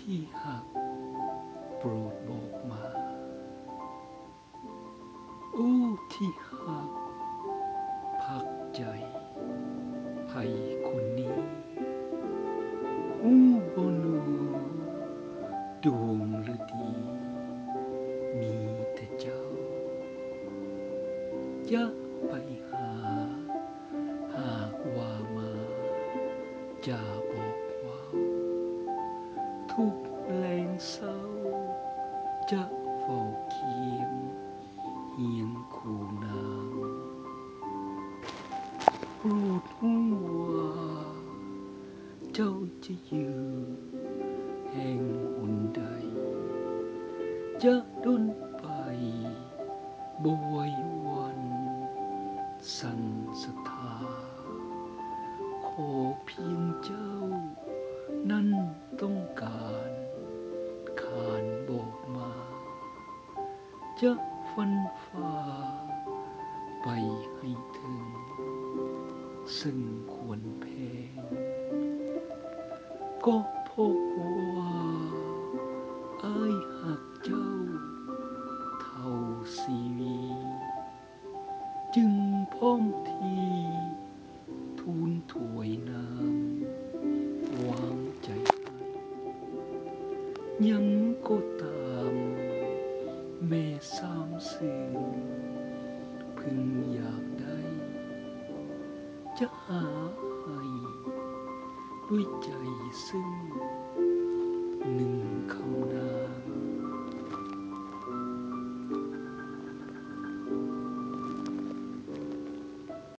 ที่หักโปรดบอกมาโอ้ที่หักพักใจไผคนนี้อู้บ่หนอดวงฤดีมีแต่เจ้าอย่าไปหาหากว่ามาจะบอกว่าทุกแรงเศร้าจะเฝ้าเคียงเฮียงคู่นางโปรดรู้ว่าเจ้าจะอยู่แห่งหนใดจะดนไปบ่ไหววันสั่นสะท้าขอเพียงเจ้านั้นต้องการขานบอกมาจะฟันฝ่าไปให้ถึงซึ่งควรแพงก็เพราะว่าอ้ายหักเจ้าเท่าชีวิตจึงพร้อมที่ทูลถวยน้ำวางใจให้ยังก็ตามแม่สามสื่อพึงอยากได้จะหาให้ด้วยใจซึ่ง